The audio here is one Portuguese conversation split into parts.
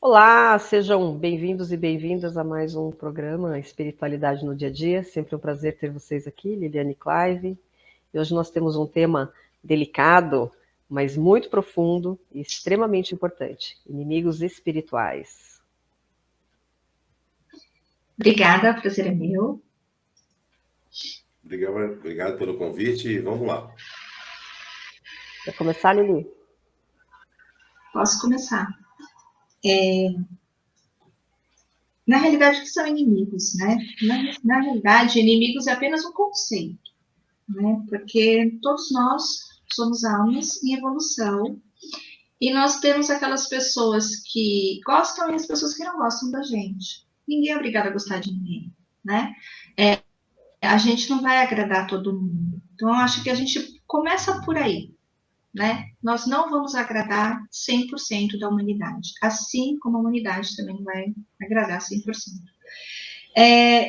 Olá, sejam bem-vindos e bem-vindas a mais um programa Espiritualidade no Dia a Dia. Sempre um prazer ter vocês aqui, Liliane Clive. E hoje nós temos um tema delicado, mas muito profundo e extremamente importante: inimigos espirituais. Obrigada, o prazer é meu. Obrigado pelo convite e vamos lá. Quer começar, Lili? Posso começar. Na realidade, o que são inimigos, né? Na realidade, inimigos é apenas um conceito, né? Porque todos nós somos almas em evolução e nós temos aquelas pessoas que gostam e as pessoas que não gostam da gente. Ninguém é obrigado a gostar de ninguém, né? A gente não vai agradar todo mundo. Então, eu acho que a gente começa por aí, né? Nós não vamos agradar 100% da humanidade, assim como a humanidade também não vai agradar 100%.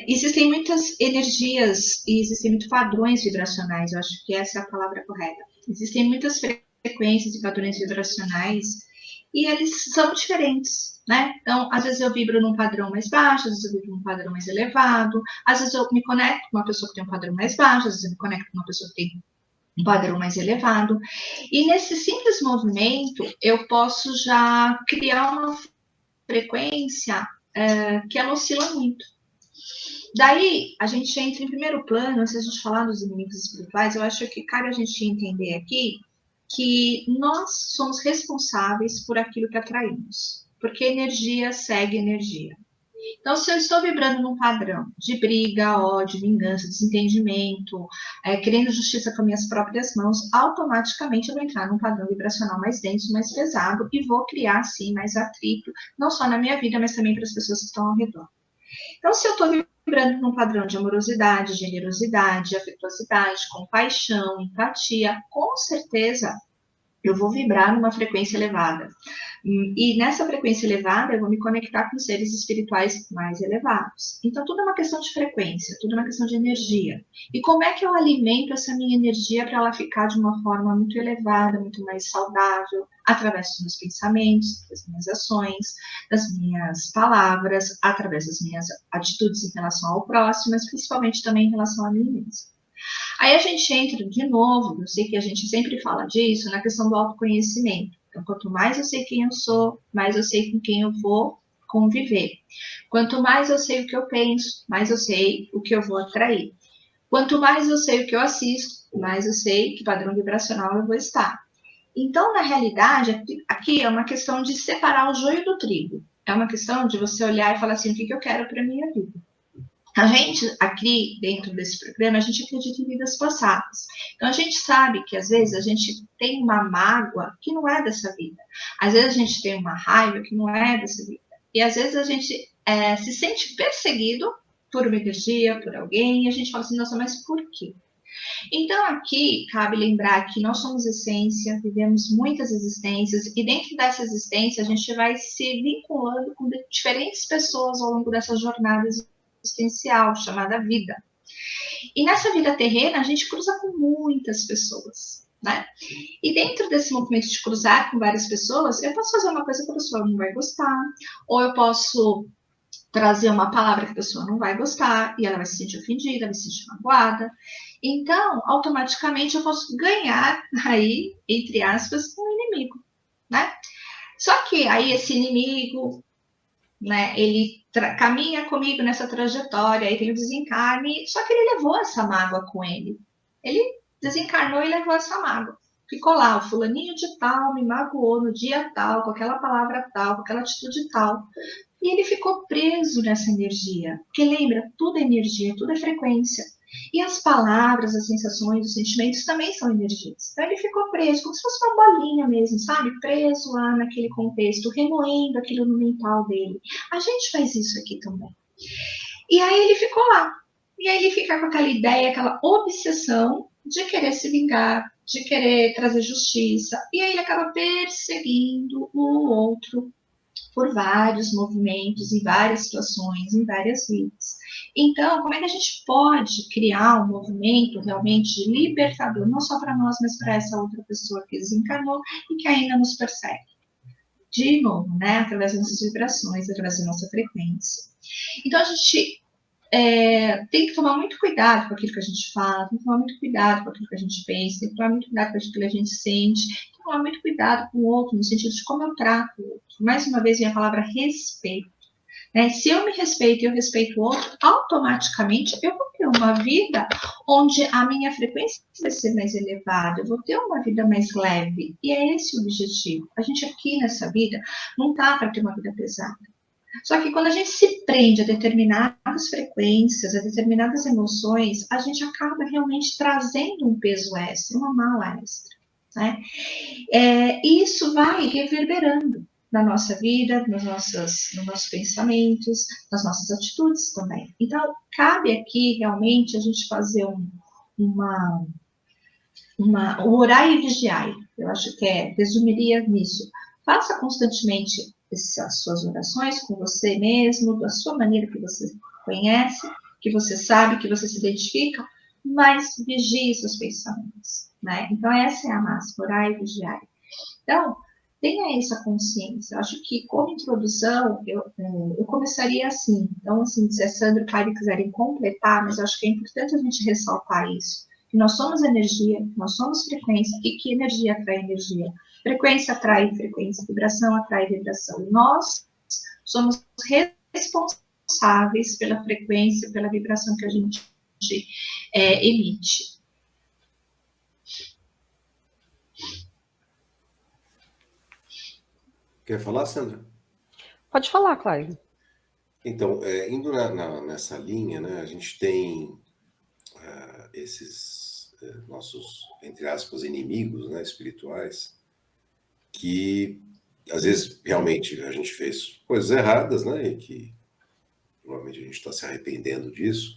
Existem muitas energias e existem muitos padrões vibracionais, eu acho que essa é a palavra correta. Existem muitas frequências e padrões vibracionais e eles são diferentes, né? Então, às vezes eu vibro num padrão mais baixo, às vezes eu vibro num padrão mais elevado, às vezes eu me conecto com uma pessoa que tem um padrão mais baixo, às vezes eu me conecto com uma pessoa que tem um padrão mais elevado. E nesse simples movimento, eu posso já criar uma frequência que ela oscila muito. Daí, a gente entra em primeiro plano, se a gente falar dos inimigos espirituais, eu acho que cabe a gente entender aqui que nós somos responsáveis por aquilo que atraímos. Porque energia segue energia. Então, se eu estou vibrando num padrão de briga, ódio, vingança, desentendimento, querendo justiça com minhas próprias mãos, automaticamente eu vou entrar num padrão vibracional mais denso, mais pesado e vou criar, sim, mais atrito, não só na minha vida, mas também para as pessoas que estão ao redor. Então, se eu estou vibrando num padrão de amorosidade, generosidade, afetuosidade, compaixão, empatia, com certeza eu vou vibrar numa frequência elevada. E nessa frequência elevada, eu vou me conectar com seres espirituais mais elevados. Então, tudo é uma questão de frequência, tudo é uma questão de energia. E como é que eu alimento essa minha energia para ela ficar de uma forma muito elevada, muito mais saudável, através dos meus pensamentos, das minhas ações, das minhas palavras, através das minhas atitudes em relação ao próximo, mas principalmente também em relação a mim mesma. Aí a gente entra de novo, eu sei que a gente sempre fala disso, na questão do autoconhecimento. Então, quanto mais eu sei quem eu sou, mais eu sei com quem eu vou conviver. Quanto mais eu sei o que eu penso, mais eu sei o que eu vou atrair. Quanto mais eu sei o que eu assisto, mais eu sei que padrão vibracional eu vou estar. Então, na realidade, aqui é uma questão de separar o joio do trigo. É uma questão de você olhar e falar assim, o que eu quero para a minha vida? A gente, aqui dentro desse programa, a gente acredita em vidas passadas. Então, a gente sabe que, às vezes, a gente tem uma mágoa que não é dessa vida. Às vezes, a gente tem uma raiva que não é dessa vida. E, às vezes, a gente se sente perseguido por uma energia, por alguém, e a gente fala assim, nossa, mas por quê? Então, aqui, cabe lembrar que nós somos essência, vivemos muitas existências, e dentro dessa existência, a gente vai se vinculando com diferentes pessoas ao longo dessa jornada existencial, chamada vida. E nessa vida terrena, a gente cruza com muitas pessoas, né? E dentro desse movimento de cruzar com várias pessoas, eu posso fazer uma coisa que a pessoa não vai gostar, ou eu posso trazer uma palavra que a pessoa não vai gostar, e ela vai se sentir ofendida, vai se sentir magoada. Então, automaticamente, eu posso ganhar aí, entre aspas, um inimigo, né? Só que aí esse inimigo, né, ele caminha comigo nessa trajetória, aí tem o desencarne, só que ele levou essa mágoa com ele. Ele desencarnou e levou essa mágoa. Ficou lá, o fulaninho de tal me magoou no dia tal, com aquela palavra tal, com aquela atitude tal. E ele ficou preso nessa energia. Porque lembra, tudo é energia, tudo é frequência. E as palavras, as sensações, os sentimentos também são energias. Então ele ficou preso, como se fosse uma bolinha mesmo, sabe? Preso lá naquele contexto, remoendo aquilo no mental dele. A gente faz isso aqui também. E aí ele ficou lá. E aí ele fica com aquela ideia, aquela obsessão de querer se vingar, de querer trazer justiça. E aí ele acaba perseguindo o outro por vários movimentos, em várias situações, em várias vidas. Então, como é que a gente pode criar um movimento realmente libertador, não só para nós, mas para essa outra pessoa que desencarnou e que ainda nos persegue? de novo, né? Através das nossas vibrações, através da nossa frequência. Então, a gente tem que tomar muito cuidado com aquilo que a gente fala, tem que tomar muito cuidado com aquilo que a gente pensa, tem que tomar muito cuidado com aquilo que a gente sente, tem que tomar muito cuidado com o outro, no sentido de como eu trato o outro. Mais uma vez, vem a palavra respeito. Né? Se eu me respeito e eu respeito o outro, automaticamente eu vou ter uma vida onde a minha frequência vai ser mais elevada, eu vou ter uma vida mais leve. E é esse o objetivo. A gente aqui nessa vida não tá para ter uma vida pesada. Só que quando a gente se prende a determinadas frequências, a determinadas emoções, a gente acaba realmente trazendo um peso extra, uma mala extra. Né? Isso vai reverberando na nossa vida, nos nossos pensamentos, nas nossas atitudes também. Então, cabe aqui realmente a gente fazer o orar e vigiar. Eu acho que resumiria nisso. Faça constantemente as suas orações com você mesmo, da sua maneira que você conhece, que você sabe, que você se identifica, mas vigie seus pensamentos. Né? Então, essa é a máxima, orar e vigiar. Então, tenha essa consciência. Eu acho que, como introdução, eu começaria assim. Então, assim, se a Sandra e o Caio quiserem completar, mas eu acho que é importante a gente ressaltar isso. Que nós somos energia, nós somos frequência, e que energia atrai energia. Frequência atrai frequência, vibração atrai vibração. E nós somos responsáveis pela frequência, pela vibração que a gente emite. Quer falar, Sandra? Pode falar, Clive. Então, indo nessa linha, né, a gente tem esses nossos, entre aspas, inimigos, né, espirituais, que às vezes realmente a gente fez coisas erradas, né, e que provavelmente a gente está se arrependendo disso.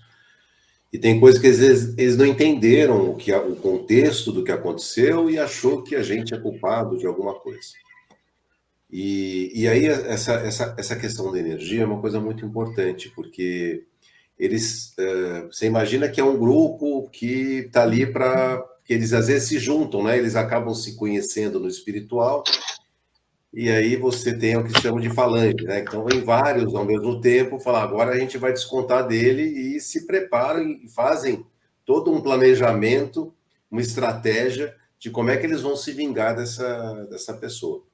E tem coisas que às vezes eles não entenderam o contexto do que aconteceu e achou que a gente é culpado de alguma coisa. E aí essa questão da energia é uma coisa muito importante, porque você imagina que é um grupo que está ali para... que eles às vezes se juntam, né? Eles acabam se conhecendo no espiritual, e aí você tem o que se chama de falange, né? Então vem vários ao mesmo tempo, falar, agora a gente vai descontar dele, e se preparam e fazem todo um planejamento, uma estratégia de como é que eles vão se vingar dessa pessoa.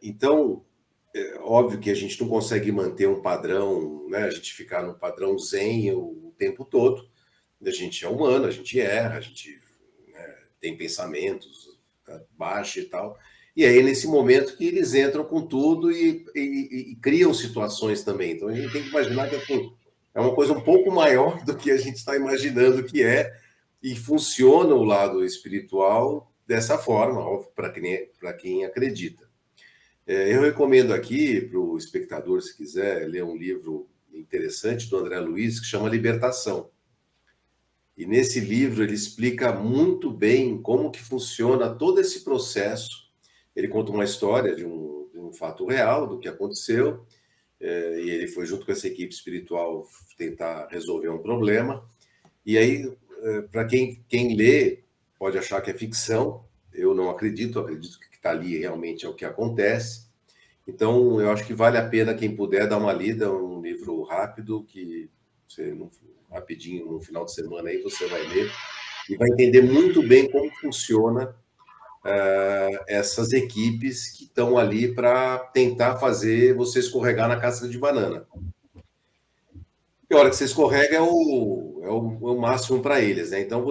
Então, óbvio que a gente não consegue manter um padrão, né? A gente ficar no padrão zen o tempo todo. A gente é humano, a gente erra, a gente, né, tem pensamentos baixos e tal. E aí, nesse momento que eles entram com tudo e criam situações também. Então, a gente tem que imaginar que é uma coisa um pouco maior do que a gente está imaginando que é, e funciona o lado espiritual dessa forma, para quem acredita. Eu recomendo aqui para o espectador, se quiser, ler um livro interessante do André Luiz, que chama Libertação. E nesse livro ele explica muito bem como que funciona todo esse processo. Ele conta uma história de um fato real, do que aconteceu, e ele foi junto com essa equipe espiritual tentar resolver um problema. E aí, para quem lê, pode achar que é ficção. Eu não acredito, acredito que o que está ali realmente é o que acontece. Então, eu acho que vale a pena quem puder dar uma lida, um livro rápido, que você, rapidinho, no final de semana aí, você vai ler e vai entender muito bem como funciona essas equipes que estão ali para tentar fazer você escorregar na casca de banana. E a hora que você escorrega é o máximo para eles, né? Então,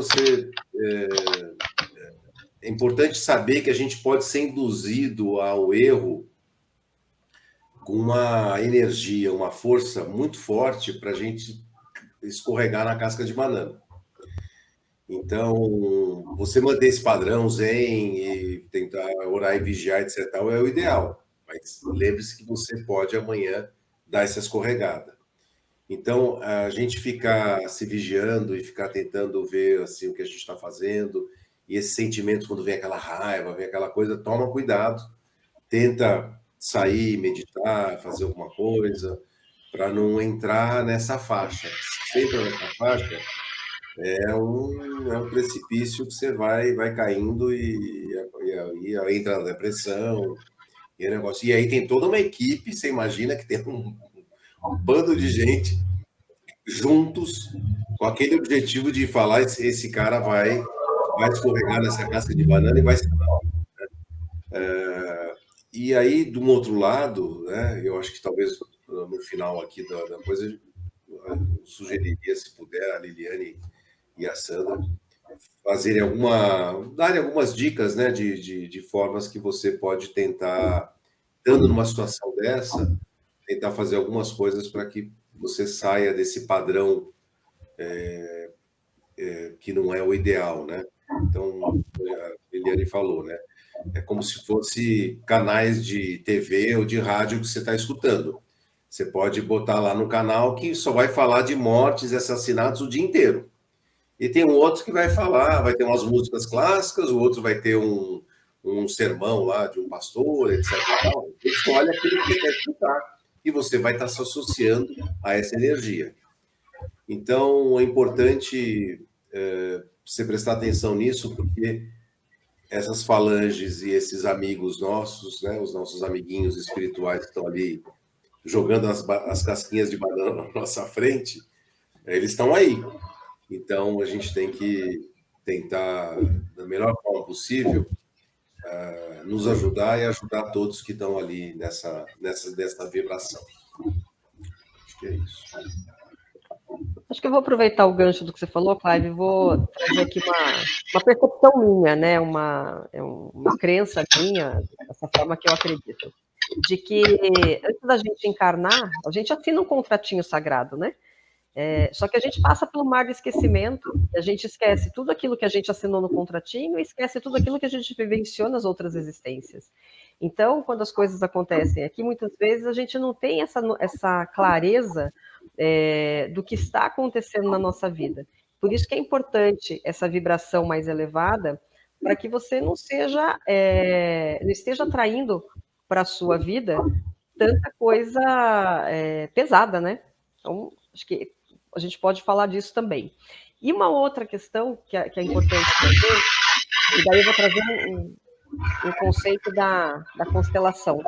é importante saber que a gente pode ser induzido ao erro com uma energia, uma força muito forte para a gente escorregar na casca de banana. Então, você manter esse padrão zen e tentar orar e vigiar, etc., é o ideal. Mas lembre-se que você pode amanhã dar essa escorregada. Então, a gente ficar se vigiando e ficar tentando ver assim, o que a gente está fazendo, e esses sentimentos, quando vem aquela raiva, vem aquela coisa, toma cuidado. Tenta sair, meditar, fazer alguma coisa, para não entrar nessa faixa. Se entra nessa faixa, é um precipício que você vai caindo e aí entra na depressão, E aí tem toda uma equipe, você imagina que tem um bando de gente juntos com aquele objetivo de falar esse cara vai escorregar nessa casca de banana e vai ser mal. E aí, de um outro lado, né, eu acho que talvez no final aqui da coisa, eu sugeriria, se puder, a Liliane e a Sandra darem algumas dicas, né, de formas que você pode tentar, estando numa situação dessa, tentar fazer algumas coisas para que você saia desse padrão que não é o ideal, né? Então, a Liliane falou, né? É como se fosse canais de TV ou de rádio que você está escutando. Você pode botar lá no canal que só vai falar de mortes e assassinatos o dia inteiro. E tem um outro que vai falar, vai ter umas músicas clássicas, o outro vai ter um sermão lá de um pastor, etc. Você escolhe aquilo que você quer escutar e você vai estar se associando a essa energia. Então, é importante você prestar atenção nisso, porque essas falanges e esses amigos nossos, né, os nossos amiguinhos espirituais que estão ali jogando as casquinhas de banana na nossa frente, eles estão aí. Então, a gente tem que tentar, da melhor forma possível, nos ajudar e ajudar todos que estão ali nessa vibração. Acho que é isso. Acho que eu vou aproveitar o gancho do que você falou, Clive, e vou trazer aqui uma percepção minha, né? Uma crença minha, dessa forma que eu acredito, de que antes da gente encarnar, a gente assina um contratinho sagrado, né? Só que a gente passa pelo mar de esquecimento, a gente esquece tudo aquilo que a gente assinou no contratinho e esquece tudo aquilo que a gente vivenciou nas outras existências. Então, quando as coisas acontecem aqui, muitas vezes a gente não tem essa clareza do que está acontecendo na nossa vida. Por isso que é importante essa vibração mais elevada, para que você não esteja atraindo para a sua vida tanta coisa pesada, né? Então, acho que a gente pode falar disso também. E uma outra questão que é importante trazer, e daí eu vou trazer um conceito da constelação.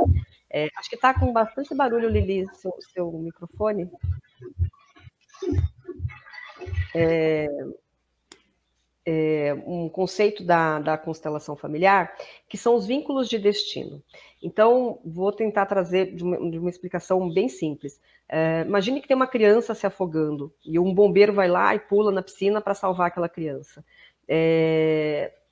Acho que está com bastante barulho, Lili, seu microfone. Um conceito da constelação familiar, que são os vínculos de destino. Então, vou tentar trazer de uma explicação bem simples. Imagine que tem uma criança se afogando e um bombeiro vai lá e pula na piscina para salvar aquela criança.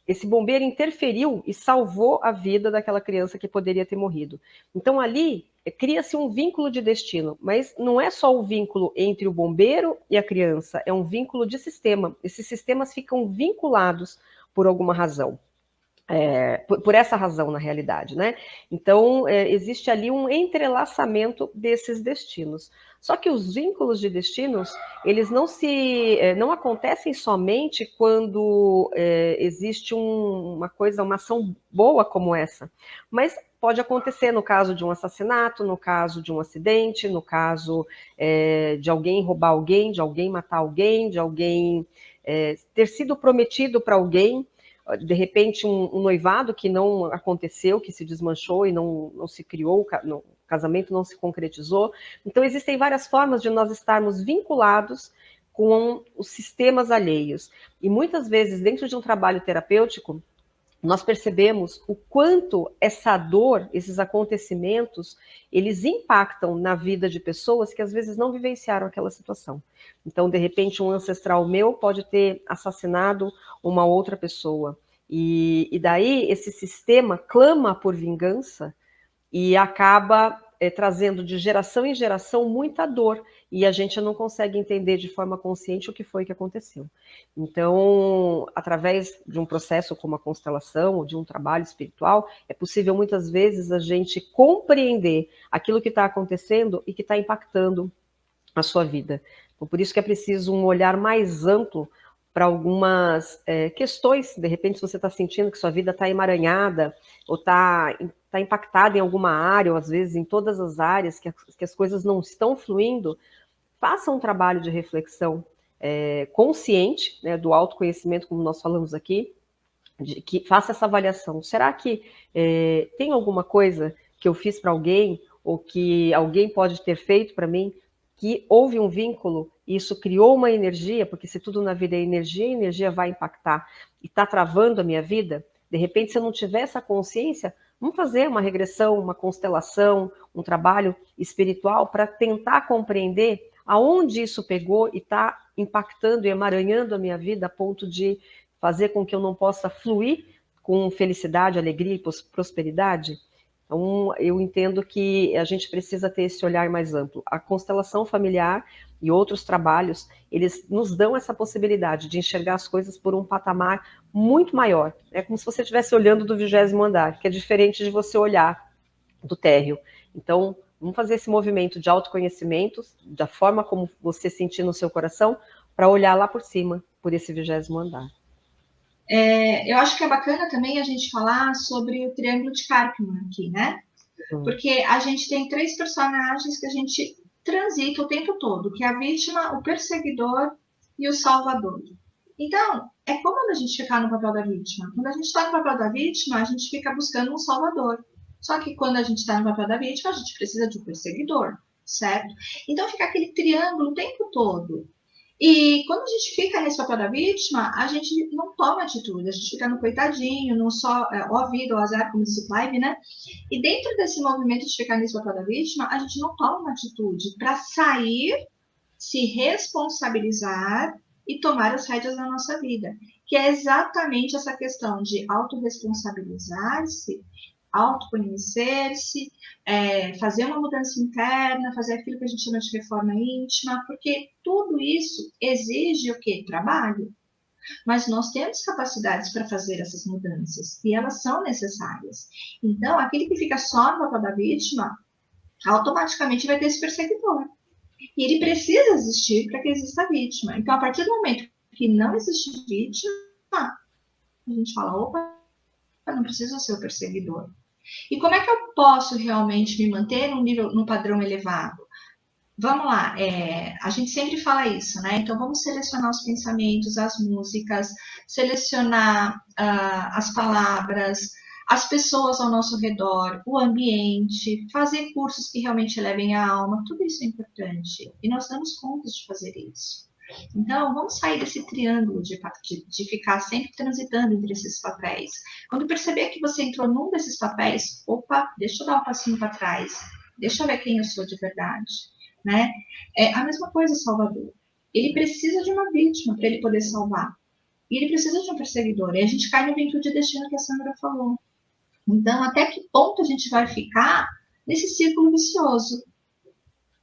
Esse bombeiro interferiu e salvou a vida daquela criança que poderia ter morrido. Então, ali, cria-se um vínculo de destino, mas não é só o vínculo entre o bombeiro e a criança, é um vínculo de sistema. Esses sistemas ficam vinculados por alguma razão. Por essa razão, na realidade, né? Então, existe ali um entrelaçamento desses destinos. Só que os vínculos de destinos, eles não acontecem somente quando existe uma ação boa como essa, mas pode acontecer no caso de um assassinato, no caso de um acidente, no caso de alguém roubar alguém, de alguém matar alguém, de alguém ter sido prometido para alguém, de repente um noivado que não aconteceu, que se desmanchou e não se criou, o casamento não se concretizou. Então existem várias formas de nós estarmos vinculados com os sistemas alheios. E muitas vezes, dentro de um trabalho terapêutico, nós percebemos o quanto essa dor, esses acontecimentos, eles impactam na vida de pessoas que às vezes não vivenciaram aquela situação. Então, de repente, um ancestral meu pode ter assassinado uma outra pessoa. E daí esse sistema clama por vingança e acaba trazendo de geração em geração muita dor, e a gente não consegue entender de forma consciente o que foi que aconteceu. Então, através de um processo como a constelação, ou de um trabalho espiritual, é possível muitas vezes a gente compreender aquilo que está acontecendo e que está impactando a sua vida. Então, por isso que é preciso um olhar mais amplo para algumas questões. De repente, se você está sentindo que sua vida está emaranhada, ou está impactada em alguma área, ou às vezes em todas as áreas, que as coisas não estão fluindo, faça um trabalho de reflexão consciente, né, do autoconhecimento, como nós falamos aqui, que faça essa avaliação. Será que tem alguma coisa que eu fiz para alguém, ou que alguém pode ter feito para mim, que houve um vínculo, e isso criou uma energia, porque se tudo na vida é energia, a energia vai impactar, e está travando a minha vida. De repente, se eu não tiver essa consciência, vamos fazer uma regressão, uma constelação, um trabalho espiritual para tentar compreender aonde isso pegou e está impactando e emaranhando a minha vida a ponto de fazer com que eu não possa fluir com felicidade, alegria e prosperidade. Então, eu entendo que a gente precisa ter esse olhar mais amplo. A constelação familiar e outros trabalhos, eles nos dão essa possibilidade de enxergar as coisas por um patamar muito maior. É como se você estivesse olhando do 20º andar, que é diferente de você olhar do térreo. Então, vamos fazer esse movimento de autoconhecimento, da forma como você sentir no seu coração, para olhar lá por cima, por esse 20º andar. Eu acho que é bacana também a gente falar sobre o triângulo de Karpman aqui, né? Porque a gente tem 3 personagens que a gente transita o tempo todo, que é a vítima, o perseguidor e o salvador. Então, é comum a gente ficar no papel da vítima. Quando a gente está no papel da vítima, a gente fica buscando um salvador. Só que quando a gente está no papel da vítima, a gente precisa de um perseguidor, certo? Então, fica aquele triângulo o tempo todo. E quando a gente fica nesse papel da vítima, a gente não toma atitude, a gente fica no coitadinho, não só ó vida, ó azar, como disse o Clive, né? E dentro desse movimento de ficar nesse papel da vítima, a gente não toma uma atitude para sair, se responsabilizar e tomar as rédeas da nossa vida, que é exatamente essa questão de autorresponsabilizar-se, autoconhecer-se, fazer uma mudança interna, fazer aquilo que a gente chama de reforma íntima, porque tudo isso exige o quê? Trabalho. Mas nós temos capacidades para fazer essas mudanças, e elas são necessárias. Então, aquele que fica só no papel da vítima, automaticamente vai ter esse perseguidor. E ele precisa existir para que exista a vítima. Então, a partir do momento que não existe vítima, a gente fala, opa, eu não preciso ser o perseguidor. E como é que eu posso realmente me manter num padrão elevado? Vamos lá, a gente sempre fala isso, né? Então, vamos selecionar os pensamentos, as músicas, selecionar as palavras, as pessoas ao nosso redor, o ambiente, fazer cursos que realmente elevem a alma, tudo isso é importante. E nós damos conta de fazer isso. Então, vamos sair desse triângulo de ficar sempre transitando entre esses papéis. Quando perceber que você entrou num desses papéis, opa, deixa eu dar um passinho para trás, deixa eu ver quem eu sou de verdade, né? É a mesma coisa, Salvador. Ele precisa de uma vítima para ele poder salvar. E ele precisa de um perseguidor. E a gente cai no vínculo de destino que a Sandra falou. Então, até que ponto a gente vai ficar nesse círculo vicioso?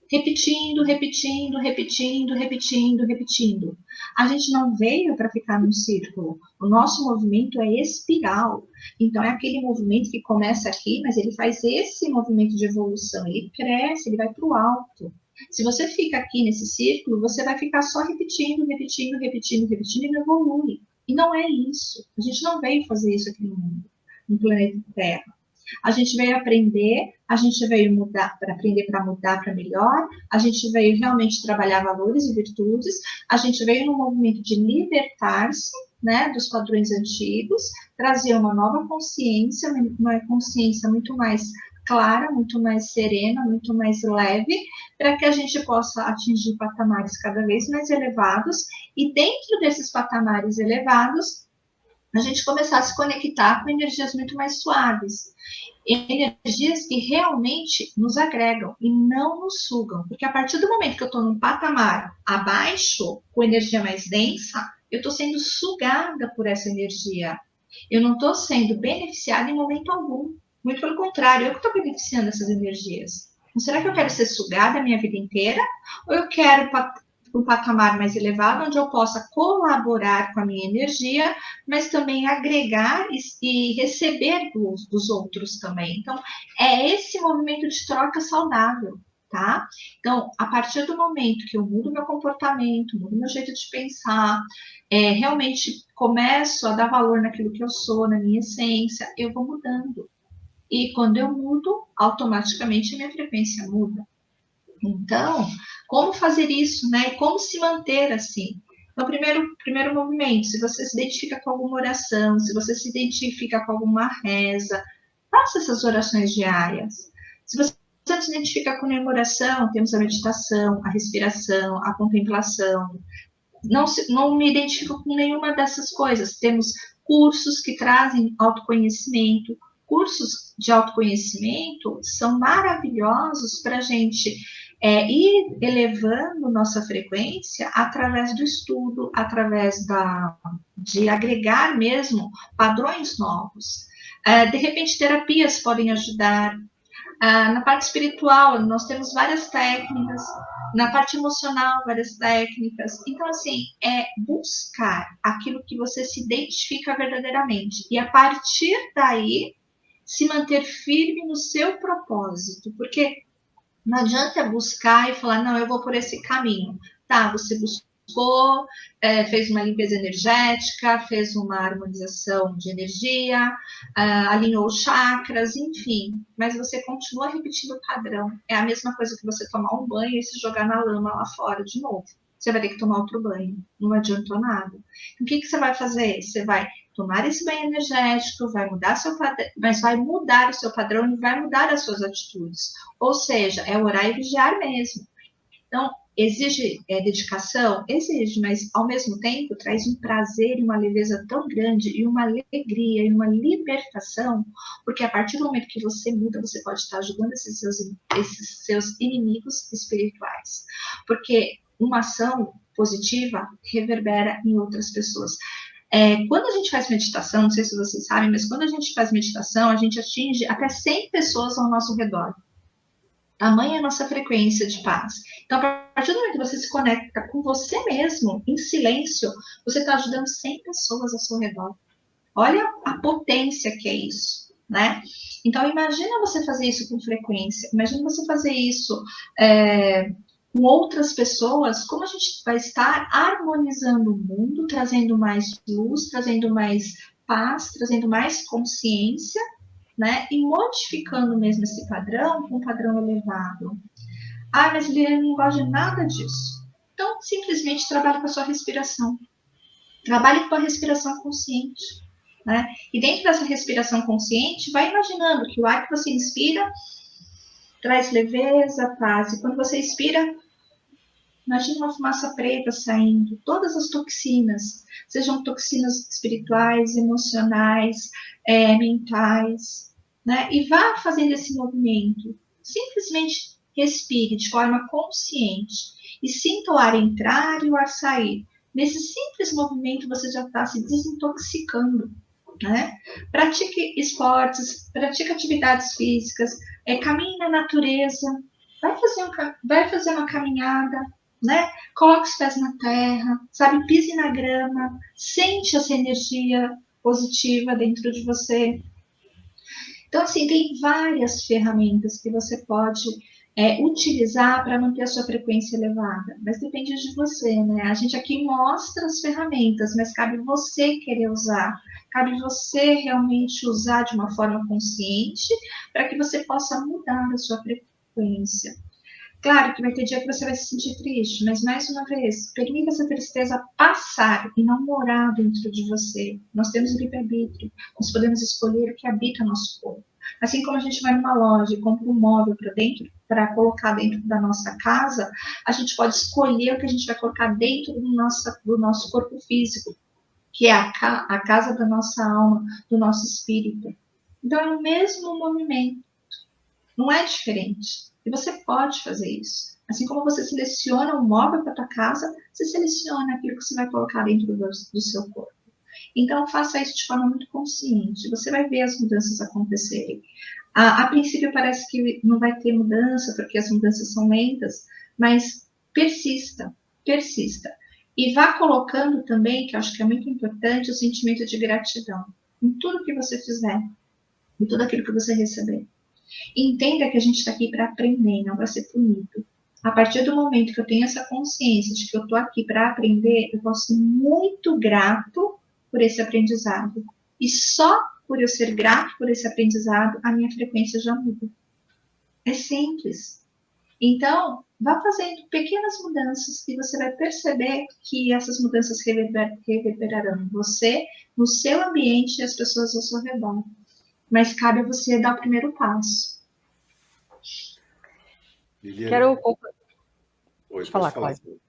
Repetindo, repetindo, repetindo, repetindo, repetindo. A gente não veio para ficar num círculo. O nosso movimento é espiral. Então, é aquele movimento que começa aqui, mas ele faz esse movimento de evolução. Ele cresce, ele vai para o alto. Se você fica aqui nesse círculo, você vai ficar só repetindo, repetindo, repetindo, repetindo e não evolui. E não é isso. A gente não veio fazer isso aqui no mundo, no planeta Terra. A gente veio aprender, a gente veio mudar, para aprender para mudar para melhor, a gente veio realmente trabalhar valores e virtudes, a gente veio no movimento de libertar-se, né, dos padrões antigos, trazer uma nova consciência, uma consciência muito mais clara, muito mais serena, muito mais leve, para que a gente possa atingir patamares cada vez mais elevados, e dentro desses patamares elevados, a gente começar a se conectar com energias muito mais suaves, energias que realmente nos agregam e não nos sugam, porque a partir do momento que eu estou num patamar abaixo, com energia mais densa, eu estou sendo sugada por essa energia, eu não estou sendo beneficiada em momento algum, muito pelo contrário, eu que estou beneficiando essas energias. Então, será que eu quero ser sugada a minha vida inteira, ou eu quero um patamar mais elevado, onde eu possa colaborar com a minha energia, mas também agregar e receber dos outros também. Então, é esse movimento de troca saudável, tá? Então, a partir do momento que eu mudo meu comportamento, mudo meu jeito de pensar, realmente começo a dar valor naquilo que eu sou, na minha essência, eu vou mudando. E quando eu mudo, automaticamente a minha frequência muda. Então, como fazer isso, né? Como se manter assim? No primeiro movimento, se você se identifica com alguma oração, se você se identifica com alguma reza, faça essas orações diárias. Se você se identifica com a temos a meditação, a respiração, a contemplação. Não me identifico com nenhuma dessas coisas. Temos cursos que trazem autoconhecimento. Cursos de autoconhecimento são maravilhosos para a gente ir elevando nossa frequência através do estudo, através de agregar mesmo padrões novos. De repente, terapias podem ajudar. Na parte espiritual, nós temos várias técnicas. Na parte emocional, várias técnicas. Então, assim, é buscar aquilo que você se identifica verdadeiramente. E a partir daí, se manter firme no seu propósito. Porque não adianta buscar e falar, não, eu vou por esse caminho. Tá, você buscou, fez uma limpeza energética, fez uma harmonização de energia, alinhou chakras, enfim. Mas você continua repetindo o padrão. É a mesma coisa que você tomar um banho e se jogar na lama lá fora de novo. Você vai ter que tomar outro banho. Não adiantou nada. O que você vai fazer? Você vai tomar esse banho energético, vai mudar seu padrão, mas vai mudar o seu padrão e vai mudar as suas atitudes. Ou seja, é orar e vigiar mesmo. Então, exige dedicação? Exige, mas ao mesmo tempo traz um prazer e uma leveza tão grande, e uma alegria, e uma libertação, porque a partir do momento que você muda, você pode estar ajudando esses seus inimigos espirituais. Porque uma ação positiva reverbera em outras pessoas. Quando a gente faz meditação, não sei se vocês sabem, mas quando a gente faz meditação, a gente atinge até 100 pessoas ao nosso redor. Tamanha a nossa frequência de paz. Então, a partir do momento que você se conecta com você mesmo, em silêncio, você está ajudando 100 pessoas ao seu redor. Olha a potência que é isso, né? Então, imagina você fazer isso com frequência. Imagina você fazer isso com outras pessoas, como a gente vai estar harmonizando o mundo, trazendo mais luz, trazendo mais paz, trazendo mais consciência, né? E modificando mesmo esse padrão com um padrão elevado. Mas Liliane não gosta de nada disso. Então, simplesmente trabalhe com a sua respiração. Trabalhe com a respiração consciente, né? E dentro dessa respiração consciente, vai imaginando que o ar que você inspira traz leveza, paz. E quando você expira, imagina uma fumaça preta saindo, todas as toxinas, sejam toxinas espirituais, emocionais, mentais, né? E vá fazendo esse movimento. Simplesmente respire de forma consciente e sinta o ar entrar e o ar sair. Nesse simples movimento, você já está se desintoxicando, né? Pratique esportes, pratique atividades físicas, caminhe na natureza, vai fazer uma caminhada, né? Coloque os pés na terra, sabe? Pise na grama, sente essa energia positiva dentro de você. Então, assim, tem várias ferramentas que você pode utilizar para manter a sua frequência elevada, mas depende de você, né? A gente aqui mostra as ferramentas, mas cabe você querer usar, cabe você realmente usar de uma forma consciente para que você possa mudar a sua frequência. Claro que vai ter dia que você vai se sentir triste, mas mais uma vez, permita essa tristeza passar e não morar dentro de você. Nós temos livre-arbítrio, nós podemos escolher o que habita nosso corpo. Assim como a gente vai numa loja e compra um móvel para colocar dentro da nossa casa, a gente pode escolher o que a gente vai colocar dentro do nosso corpo físico, que é a casa da nossa alma, do nosso espírito. Então, é o mesmo movimento, não é diferente. E você pode fazer isso. Assim como você seleciona um móvel para a tua casa, você seleciona aquilo que você vai colocar dentro do seu corpo. Então, faça isso de forma muito consciente. Você vai ver as mudanças acontecerem. A princípio, parece que não vai ter mudança, porque as mudanças são lentas, mas persista, persista. E vá colocando também, que eu acho que é muito importante, o sentimento de gratidão em tudo que você fizer, em tudo aquilo que você receber. Entenda que a gente está aqui para aprender, não para ser punido. A partir do momento que eu tenho essa consciência de que eu estou aqui para aprender, eu posso ser muito grato por esse aprendizado. E só por eu ser grato por esse aprendizado, a minha frequência já muda. É simples. Então, vá fazendo pequenas mudanças e você vai perceber que essas mudanças reverberarão em você, no seu ambiente e as pessoas ao seu redor. Mas cabe a você dar o primeiro passo. Liliane, Quero pode falar, falar. Cláudio.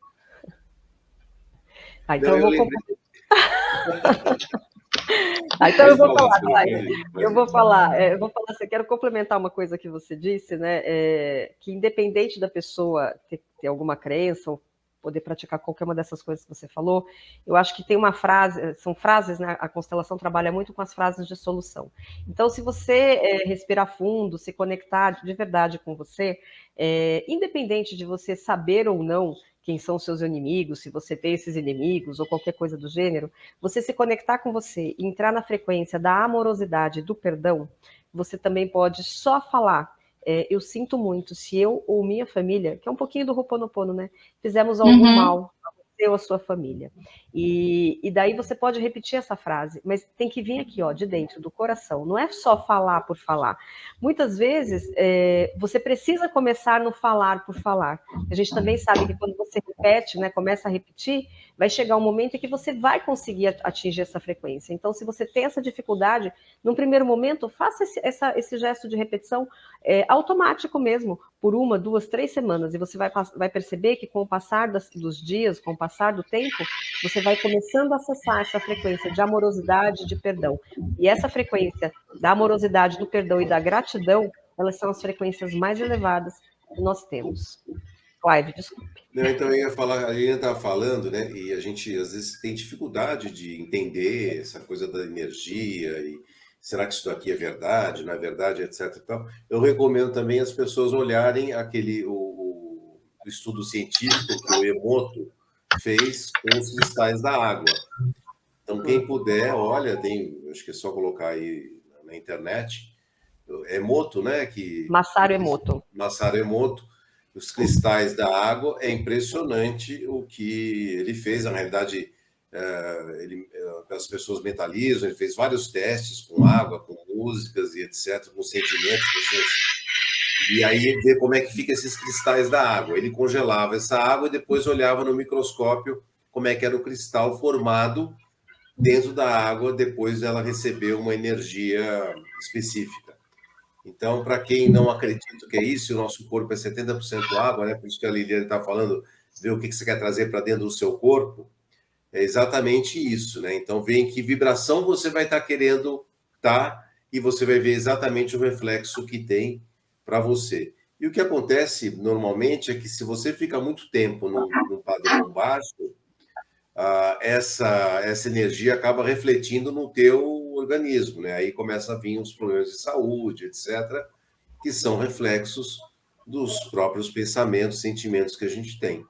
Então Não, eu vou então pode falar, eu vou falar, assim, quero complementar uma coisa que você disse, né? Que independente da pessoa ter alguma crença ou poder praticar qualquer uma dessas coisas que você falou, eu acho que tem uma frase, são frases, né? A constelação trabalha muito com as frases de solução. Então, se você respirar fundo, se conectar de verdade com você, independente de você saber ou não quem são os seus inimigos, se você tem esses inimigos ou qualquer coisa do gênero, você se conectar com você e entrar na frequência da amorosidade, do perdão, você também pode só falar. Eu sinto muito se eu ou minha família, que é um pouquinho do Ho'oponopono, né? Fizemos algum mal a você ou a sua família. E daí você pode repetir essa frase, mas tem que vir aqui, ó, de dentro, do coração. Não é só falar por falar. Muitas vezes, você precisa começar no falar por falar. A gente também sabe que quando você repete, né, começa a repetir, vai chegar um momento em que você vai conseguir atingir essa frequência. Então, se você tem essa dificuldade, num primeiro momento, faça esse gesto de repetição automático mesmo, por 1, 2, 3 semanas, e você vai perceber que com o passar dos dias, com o passar do tempo, você vai começando a acessar essa frequência de amorosidade, de perdão. E essa frequência da amorosidade, do perdão e da gratidão, elas são as frequências mais elevadas que nós temos. Clive, desculpe. Não, então eu ia falar, a Liliane estava falando, né? E a gente às vezes tem dificuldade de entender essa coisa da energia e será que isso daqui é verdade, não é verdade, etc. E tal. Eu recomendo também as pessoas olharem o estudo científico que o Emoto fez com os cristais da água. Então, quem puder, olha, acho que é só colocar aí na internet, Emoto, né? Masaru Emoto. Masaru Emoto, os cristais da água, é impressionante o que ele fez. Na realidade, as pessoas mentalizam, ele fez vários testes com água, com músicas e etc., com sentimentos. E aí ver como é que fica esses cristais da água. Ele congelava essa água e depois olhava no microscópio como é que era o cristal formado dentro da água, depois ela recebeu uma energia específica. Então, para quem não acredita que é isso, o nosso corpo é 70% água, né? Por isso que a Liliane está falando, ver o que você quer trazer para dentro do seu corpo, é exatamente isso, né? Então, vê em que vibração você vai estar querendo estar e você vai ver exatamente o reflexo que tem para você. E o que acontece normalmente é que se você fica muito tempo num padrão baixo, essa energia acaba refletindo no teu organismo, né? Aí começa a vir os problemas de saúde, etc., que são reflexos dos próprios pensamentos, sentimentos que a gente tem.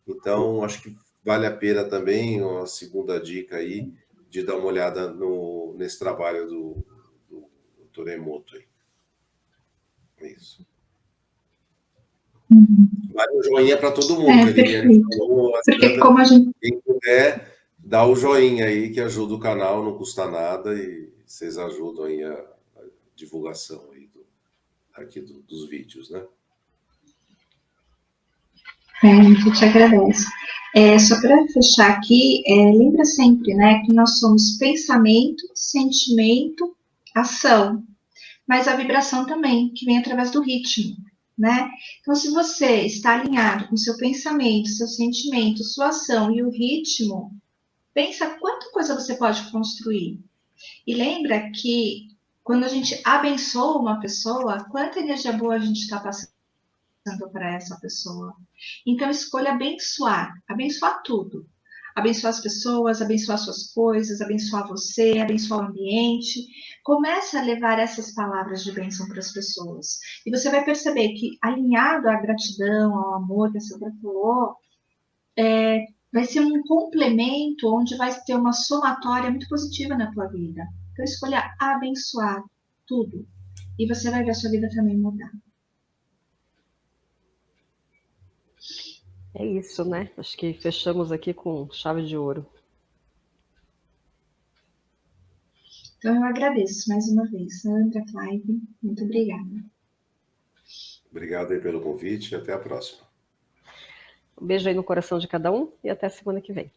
Então, acho que vale a pena também, uma segunda dica aí, de dar uma olhada nesse trabalho do Dr. Emoto aí. É isso. Vale um joinha para todo mundo, que a Liliane falou. Porque como a gente... Quem puder, dá o joinha aí, que ajuda o canal, não custa nada, e vocês ajudam aí a divulgação aí aqui dos vídeos, né? A gente te agradece. Só para fechar aqui, lembra sempre, né, que nós somos pensamento, sentimento, ação, mas a vibração também, que vem através do ritmo, né? Então, se você está alinhado com seu pensamento, seu sentimento, sua ação e o ritmo, pensa quanta coisa você pode construir. E lembra que quando a gente abençoa uma pessoa, quanta energia boa a gente está passando para essa pessoa. Então, escolha abençoar tudo. Abençoar as pessoas, abençoar suas coisas, abençoar você, abençoar o ambiente. Comece a levar essas palavras de bênção para as pessoas. E você vai perceber que, alinhado à gratidão, ao amor que a Sandra falou, vai ser um complemento onde vai ter uma somatória muito positiva na tua vida. Então, escolha abençoar tudo. E você vai ver a sua vida também mudar. É isso, né? Acho que fechamos aqui com chave de ouro. Então, eu agradeço mais uma vez, Sandra, Clive. Muito obrigada. Obrigado aí pelo convite e até a próxima. Um beijo aí no coração de cada um e até a semana que vem.